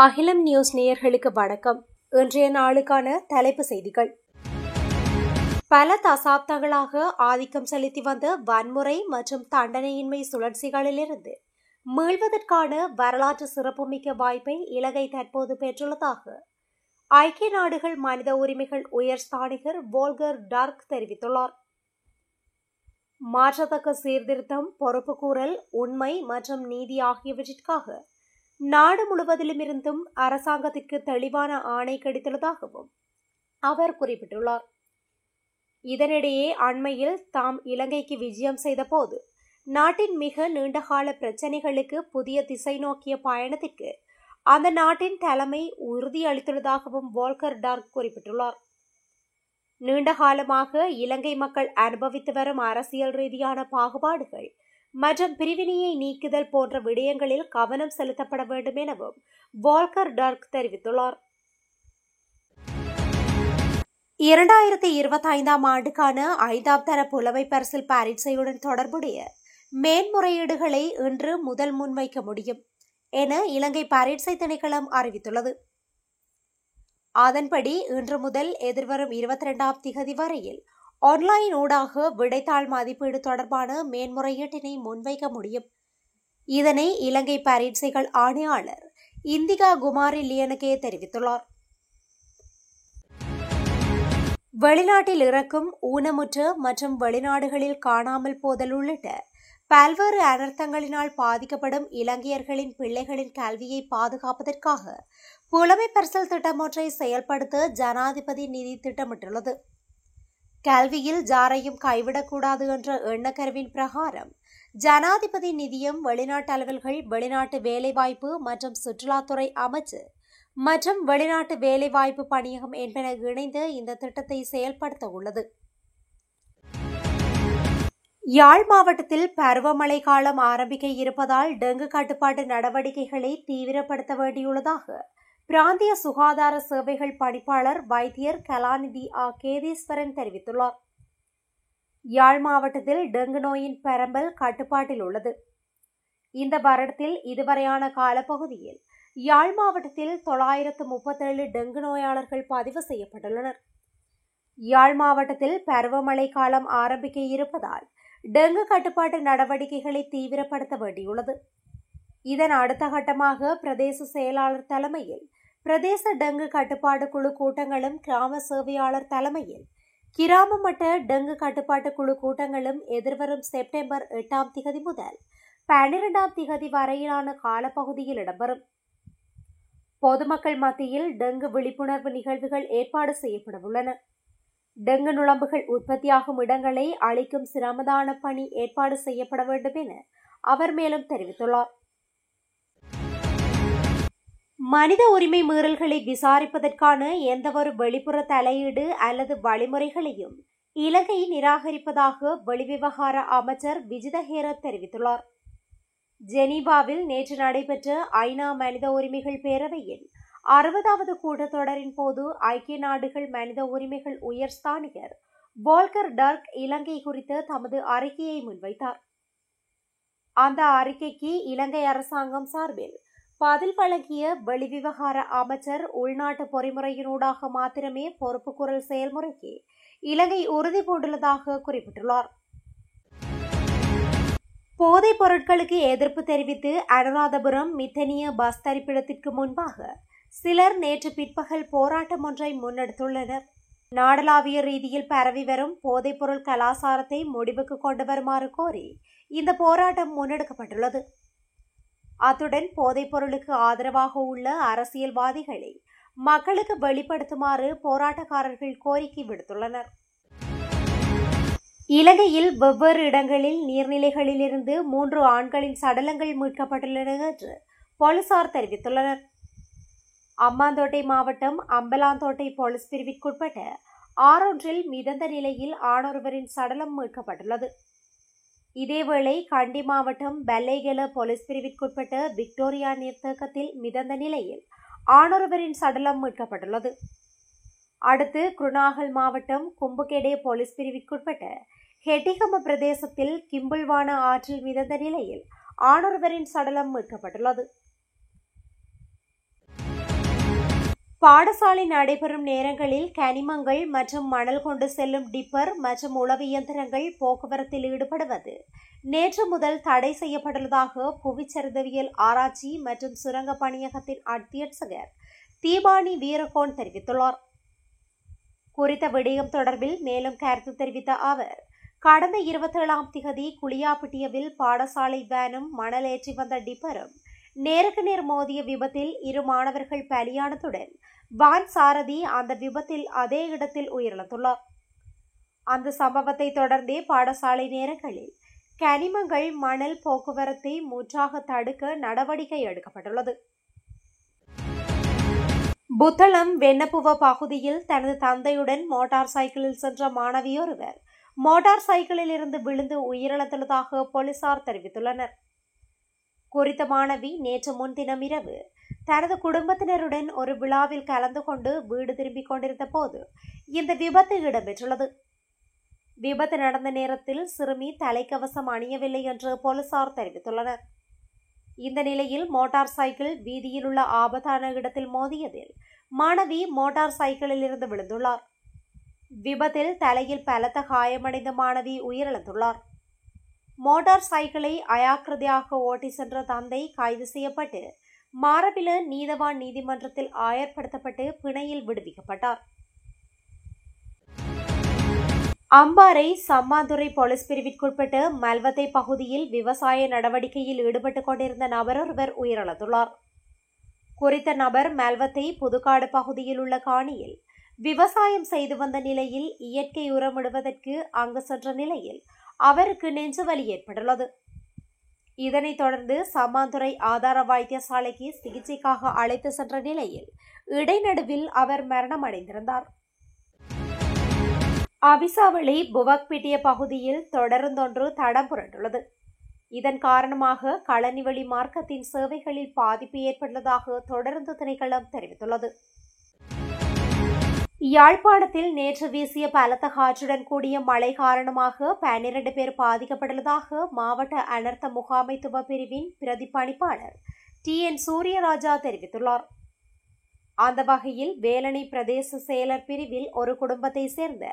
அகிலம் நியூஸ் நேயர்களுக்கு வணக்கம். இன்றைய நாளுக்கான தலைப்பு செய்திகள். பல தசாப்தங்களாக ஆதிக்கம் செலுத்தி வந்த வன்முறை மற்றும் தண்டனையின்மை சுழற்சிகளிலிருந்து மீள்வதற்கான வரலாற்று சிறப்புமிக்க வாய்ப்பை இலங்கை தற்போது பெற்றுள்ளதாக ஐக்கிய நாடுகள் மனித உரிமைகள் உயர்ஸ்தானிகர் வோல்கர் டர்க் தெரிவித்துள்ளார். மாற்றத்தக்க சீர்திருத்தம், பொறுப்புக்கூறல், உண்மை மற்றும் நீதி ஆகியவற்றிற்காக நாடு முழுவதிலுமிருந்தும் அரசாங்கத்திற்கு தெளிவான ஆணை கிடைத்துள்ளதாகவும் அவர் குறிப்பிட்டுள்ளார். இதனிடையே அண்மையில் தாம் இலங்கைக்கு விஜயம் செய்த போது நாட்டின் மிக நீண்டகால பிரச்சினைகளுக்கு புதிய திசை நோக்கிய பயணத்திற்கு அந்த நாட்டின் தலைமை உறுதியளித்துள்ளதாகவும் வோல்கர் டர்க் குறிப்பிட்டுள்ளார். நீண்டகாலமாக இலங்கை மக்கள் அனுபவித்து வரும் அரசியல் ரீதியான பாகுபாடுகள் மற்றும் பிரிவினையை நீக்குதல் போன்ற விடயங்களில் கவனம் செலுத்தப்பட வேண்டும் எனவும் வோல்கர் டர்க் தெரிவித்துள்ளார். 2025 ஆண்டுக்கான 5ஆம் தர புலமை பரிசில் பரீட்சையுடன் தொடர்புடைய மேன்முறையீடுகளை இன்று முதல் முன்வைக்க முடியும் என இலங்கை பரீட்சை திணைக்களம் அறிவித்துள்ளது. அதன்படி இன்று முதல் எதிர்வரும் 22ஆம் திகதி வரையில் ஆன்லைன் ஊடாக விடைத்தாள் மதிப்பீடு தொடர்பான மேன்முறையீட்டினை முன்வைக்க முடியும். இதனை இலங்கை பரீட்சைகள் ஆணையாளர் இந்திகா குமாரி லியனகே தெரிவித்துள்ளார். வெளிநாட்டில் இறக்கும், ஊனமுற்ற மற்றும் வெளிநாடுகளில் காணாமல் போதல் உள்ளிட்ட பல்வேறு அனர்த்தங்களினால் பாதிக்கப்படும் இலங்கையர்களின் பிள்ளைகளின் கல்வியை பாதுகாப்பதற்காக புலமை பரிசில் திட்டம் ஒன்றை செயல்படுத்த ஜனாதிபதி நிதி திட்டமிட்டுள்ளது. கல்வியில் யாரையும் கைவிடக்கூடாது என்ற எண்ணக்கருவின் பிரகாரம் ஜனாதிபதி நிதியம், வெளிநாட்டு அலுவல்கள், வெளிநாட்டு வேலைவாய்ப்பு மற்றும் சுற்றுலாத்துறை அமைச்சு மற்றும் வெளிநாட்டு வேலைவாய்ப்பு பணியகம் என்பன இணைந்து இந்த திட்டத்தை செயல்படுத்த உள்ளது. யாழ் மாவட்டத்தில் பருவமழை காலம் ஆரம்பிக்க இருப்பதால் டெங்கு கட்டுப்பாட்டு நடவடிக்கைகளை தீவிரப்படுத்த வேண்டியுள்ளதாக பிராந்திய சுகாதார சேவைகள் பணிப்பாளர் வைத்தியர் கலாநிதி கேதீஸ்வரன் தெரிவித்துள்ளார். யாழ் மாவட்டத்தில் டெங்கு நோயின் பரம்பல் கட்டுப்பாட்டில் உள்ளது. இந்த வருடத்தில் இதுவரையான காலப்பகுதியில் யாழ் மாவட்டத்தில் 937 டெங்கு நோயாளர்கள் பதிவு செய்யப்பட்டுள்ளனர். யாழ் மாவட்டத்தில் பருவமழை காலம் ஆரம்பிக்க இருப்பதால் டெங்கு கட்டுப்பாட்டு நடவடிக்கைகளை தீவிரப்படுத்த வேண்டியுள்ளது. இதன் அடுத்த கட்டமாக பிரதேச செயலாளர் தலைமையில் பிரதேச டெங்கு கட்டுப்பாட்டு குழு கூட்டங்களும், கிராம சேவையாளர் தலைமையில் கிராம மட்ட டெங்கு கட்டுப்பாட்டு குழு கூட்டங்களும் எதிர்வரும் செப்டம்பர் 8ஆம் திகதி முதல் 12ஆம் திகதி வரையிலான காலப்பகுதியில் இடம்பெறும். பொதுமக்கள் மத்தியில் டெங்கு விழிப்புணர்வு நிகழ்வுகள் ஏற்பாடு செய்யப்படவுள்ளன. டெங்கு நுளம்புகள் உற்பத்தியாகும் இடங்களை அழிக்கும் சிரமதான பணி ஏற்பாடு செய்யப்பட வேண்டும் என அவர் மேலும் தெரிவித்துள்ளார். மனித உரிமை மீறல்களை விசாரிப்பதற்கான எந்தவொரு வெளிப்புற தலையீடு அல்லது வழிமுறைகளையும் இலங்கை நிராகரிப்பதாக வெளிவிவகார அமைச்சர் விஜித ஹேரத் தெரிவித்துள்ளார். ஜெனீவாவில் நேற்று நடைபெற்ற ஐநா மனித உரிமைகள் பேரவையின் 60வது கூட்டத்தொடரின் போது ஐக்கிய நாடுகள் மனித உரிமைகள் உயர்ஸ்தானிகர் வோல்கர் டர்க் இலங்கை குறித்த தமது அறிக்கையை முன்வைத்தார். அந்த அறிக்கைக்கு இலங்கை அரசாங்கம் சார்பில் பதில் வழங்கிய வெளிவிவகார அமைச்சர் உள்நாட்டு பொறிமுறையினூடாக மாத்திரமே பொறுப்புக்கூறல் செயல்முறைக்கு இலங்கை உறுதி பூண்டுள்ளதாக குறிப்பிட்டுள்ளார். போதைப் பொருட்களுக்கு எதிர்ப்பு தெரிவித்து அனுராதபுரம் மித்தனிய பஸ் தரிப்பிடத்திற்கு முன்பாக சிலர் நேற்று பிற்பகல் போராட்டம் ஒன்றை முன்னெடுத்துள்ளனர். நாடளாவிய ரீதியில் பரவி வரும் போதைப்பொருள் கலாசாரத்தை முடிவுக்கு கொண்டு வருமாறு கோரி இந்த போராட்டம் முன்னெடுக்கப்பட்டுள்ளது. அத்துடன் போதைப் பொருளுக்கு ஆதரவாக உள்ள அரசியல்வாதிகளை மக்களுக்கு வெளிப்படுத்துமாறு போராட்டக்காரர்கள் கோரிக்கை விடுத்துள்ளனர். இலங்கையில் வெவ்வேறு இடங்களில் நீர்நிலைகளிலிருந்து 3 ஆண்களின் சடலங்கள் மீட்கப்பட்டுள்ளன என்று போலீசார் தெரிவித்துள்ளனர். அம்பாந்தோட்டை மாவட்டம் அம்பலாந்தோட்டை போலீஸ் பிரிவிற்குட்பட்ட ஆறொன்றில் மிதந்த நிலையில் ஆணொருவரின் சடலம் மீட்கப்பட்டுள்ளது. இதேவேளை கண்டி மாவட்டம் பெல்லைகெல போலீஸ் பிரிவிற்குட்பட்ட விக்டோரியா நீர்த்தேக்கத்தில் மிதந்த நிலையில் ஆணொருவரின் சடலம் மீட்கப்பட்டுள்ளது. அடுத்து குருநாகல் மாவட்டம் கும்புகெடே போலீஸ் பிரிவிற்குட்பட்ட ஹெட்டிகம பிரதேசத்தில் கிம்புல்வான ஆற்றில் மிதந்த நிலையில் ஆணொருவரின் சடலம் மீட்கப்பட்டுள்ளது. பாடசாலை நடைபெறும் நேரங்களில் கனிமங்கள் மற்றும் மணல் கொண்டு செல்லும் டிப்பர் மற்றும் உளவு இயந்திரங்கள் போக்குவரத்தில் ஈடுபடுவது நேற்று முதல் தடை செய்யப்பட்டுள்ளதாக புவிச்சரிதவியல் ஆராய்ச்சி மற்றும் சுரங்க பணியகத்தின் அத்தியட்சகர் தீபானி வீரகோன் தெரிவித்துள்ளார். குறித்த விடயம் தொடர்பில் மேலும் கருத்து தெரிவித்த அவர், கடந்த 27ஆம் திகதி குளியாப்பிட்டியவில் பாடசாலை வேனும் மணல் ஏற்றி வந்த டிப்பரும் நேருக்கு நேர் மோதிய விபத்தில் 2 மாணவர்கள் பலியானதுடன் வான் சாரதி அந்த விபத்தில் அதே இடத்தில் உயிரிழந்துள்ளார். அந்த சம்பவத்தை தொடர்ந்தே பாடசாலை நேரங்களில் கனிமங்கள் மணல் போக்குவரத்தை முற்றாக தடுக்க நடவடிக்கை எடுக்கப்பட்டுள்ளது. புத்தளம் வெண்ணப்புவ பகுதியில் தனது தந்தையுடன் மோட்டார் சைக்கிளில் சென்ற மாணவியொருவர் மோட்டார் சைக்கிளில் இருந்து விழுந்து உயிரிழந்துள்ளதாக போலீசார் தெரிவித்துள்ளனர். குறித்த மாணவி நேற்று முன்தினம் இரவு தனது குடும்பத்தினருடன் ஒரு விழாவில் கலந்து கொண்டு வீடு திரும்பிக் கொண்டிருந்த போது இந்த விபத்து இடம்பெற்றுள்ளது. விபத்து நடந்த நேரத்தில் சிறுமி தலைக்கவசம் அணியவில்லை என்று போலீசார் தெரிவித்துள்ளனர். இந்த நிலையில் மோட்டார் சைக்கிள் வீதியில் உள்ள ஆபத்தான இடத்தில் மோதியதில் மாணவி மோட்டார் சைக்கிளில் இருந்து விழுந்துள்ளார். விபத்தில் தலையில் பலத்த காயமடைந்த மாணவி உயிரிழந்துள்ளார். மோட்டார் சைக்கிளை அயாக்கிரதையாக ஓட்டி சென்ற தந்தை கைது செய்யப்பட்டு மாரபில நீதவான் நீதிமன்றத்தில் ஆயர்படுத்தப்பட்டு பிணையில் விடுவிக்கப்பட்டார். அம்பாறை சம்மாந்துறை போலீஸ் பிரிவிற்குட்பட்ட மல்வத்தை பகுதியில் விவசாய நடவடிக்கையில் ஈடுபட்டுக் கொண்டிருந்த நபரொருவர் உயிரிழந்துள்ளார். குறித்த நபர் மல்வத்தை புதுக்காடு பகுதியில் உள்ள காணியில் விவசாயம் செய்து வந்த நிலையில் இயற்கை உரமிடுவதற்கு அங்கு சென்ற நிலையில் அவருக்கு நெஞ்சுவலி ஏற்பட்டுள்ளது. இதனைத் தொடர்ந்து சம்மாந்துறை ஆதார வைத்தியசாலைக்கு சிகிச்சைக்காக அழைத்து சென்ற நிலையில் இடைநடுவில் அவர் மரணமடைந்திருந்தார். அவிசாவளி புவக்பிட்டிய பகுதியில் தொடருந்தொன்று தடம் புரண்டுள்ளது. இதன் காரணமாக களனிவழி மார்க்கத்தின் சேவைகளில் பாதிப்பு ஏற்பட்டுள்ளதாக தொடருந்து திணைக்களம் தெரிவித்துள்ளது. யாழ்ப்பாணத்தில் நேற்று வீசிய பலத்த காற்றுடன் கூடிய மழை காரணமாக 12 பேர் பாதிக்கப்பட்டுள்ளதாக மாவட்ட அனர்த்த முகாமைத்துவ பிரிவின் பிரதிப்பணிப்பாளர் TN சூரியராஜா தெரிவித்துள்ளார். அந்த வகையில் வேலணை பிரதேச செயலர் பிரிவில் ஒரு குடும்பத்தை சேர்ந்த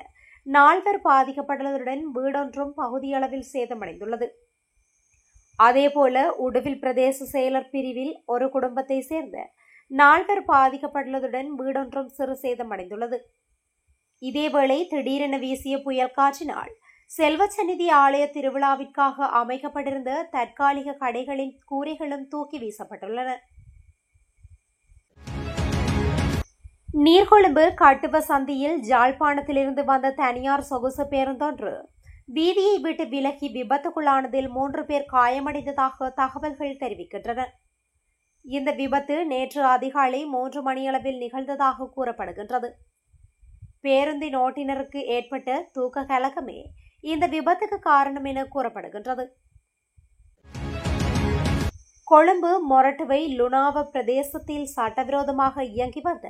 4 பேர் பாதிக்கப்பட்டுள்ளதுடன் வீடொன்றும் பகுதியளவில் சேதமடைந்துள்ளது. அதேபோல உடுவில் பிரதேச செயலர் பிரிவில் ஒரு குடும்பத்தை சேர்ந்த 4 பேர் பாதிக்கப்பட்டுள்ளதுடன் வீடொன்றும் சிறு சேதமடைந்துள்ளது. இதேவேளை திடீரென வீசிய புயல் காற்றினால் செல்வச்சந்நிதி ஆலய திருவிழாவிற்காக அமைக்கப்பட்டிருந்த தற்காலிக கடைகளின் கூரைகளும் தூக்கி வீசப்பட்டுள்ளன. நீர்கொழும்பு கட்டுவ சந்தியில் யாழ்ப்பாணத்திலிருந்து வந்த தனியார் சொகுசு பேருந்தொன்று வீதியை விட்டு விலகி விபத்துக்குள்ளானதில் 3 பேர் காயமடைந்ததாக தகவல்கள் தெரிவிக்கின்றன. இந்த விபத்து நேற்று அதிகாலை 3 மணியளவில் நிகழ்ந்ததாக கூறப்படுகின்றது. பேருந்தின் ஓட்டுநருக்கு ஏற்பட்ட தூக்க கலக்கமே இந்த விபத்துக்கு காரணம் என கூறப்படுகின்றது. கொழும்பு மொரட்டுவை லுணாவ பிரதேசத்தில் சட்டவிரோதமாக இயங்கி வந்த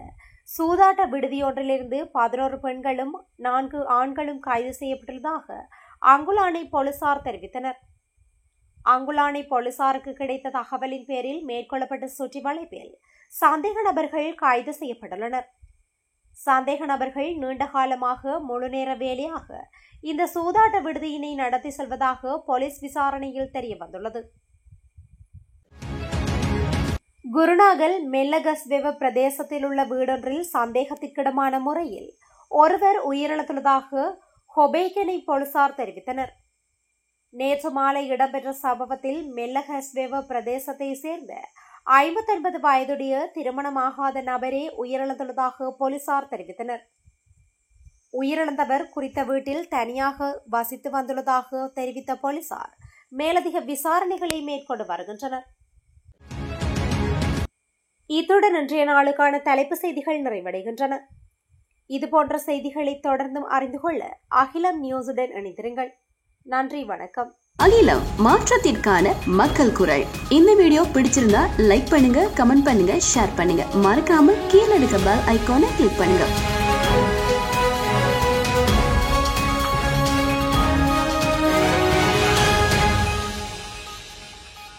சூதாட்ட விடுதியொன்றிலிருந்து 11 பெண்களும் 4 ஆண்களும் கைது செய்யப்பட்டுள்ளதாக அங்குலானை போலீசார் தெரிவித்தனர். அங்குலானை போலீசாருக்கு கிடைத்த தகவலின் பேரில் மேற்கொள்ளப்பட்ட சுற்றி வளைப்பில் சந்தேக நபர்கள் கைது செய்யப்பட்டுள்ளனர். சந்தேக நபர்கள் நீண்ட காலமாக முழுநேர வேலையாக இந்த சூதாட்ட விடுதியினை நடத்தி செல்வதாக போலீஸ் விசாரணையில் தெரியவந்துள்ளது. குருநாகல் மெல்லகஸ்வெவ பிரதேசத்தில் உள்ள வீடொன்றில் சந்தேகத்திற்கிடமான முறையில் ஒருவர் உயிரிழந்துள்ளதாக ஹொபேகனை போலீசார் தெரிவித்தனர். நேற்று மாலை இடம்பெற்ற சம்பவத்தில் மெல்லகஸ்வெவ பிரதேசத்தை சேர்ந்த 59 வயதுடைய திருமணமாகாத நபரே உயிரிழந்துள்ளதாக போலீசார் தெரிவித்தனர். உயிரிழந்தவர் குறித்த வீட்டில் தனியாக வசித்து வந்துள்ளதாக தெரிவித்த போலீசார் மேலதிக விசாரணைகளை மேற்கொண்டு வருகின்றனர். இத்துடன் இன்றைய நாளுக்கான தலைப்பு செய்திகள் நிறைவடைகின்றன. இதுபோன்ற செய்திகளை தொடர்ந்தும் அறிந்து கொள்ள அகிலம் நியூஸுடன் இணைந்திருங்கள். நன்றி, வணக்கம். அகிலம், மாற்றத்திற்கான மக்கள் குரல். இந்த வீடியோ பிடிச்சிருந்தா லைக் பண்ணுங்க, கமெண்ட் பண்ணுங்க, ஷேர் பண்ணுங்க. மறக்காம கீழே இருக்க பெல் ஐகானை கிளிக் பண்ணுங்க.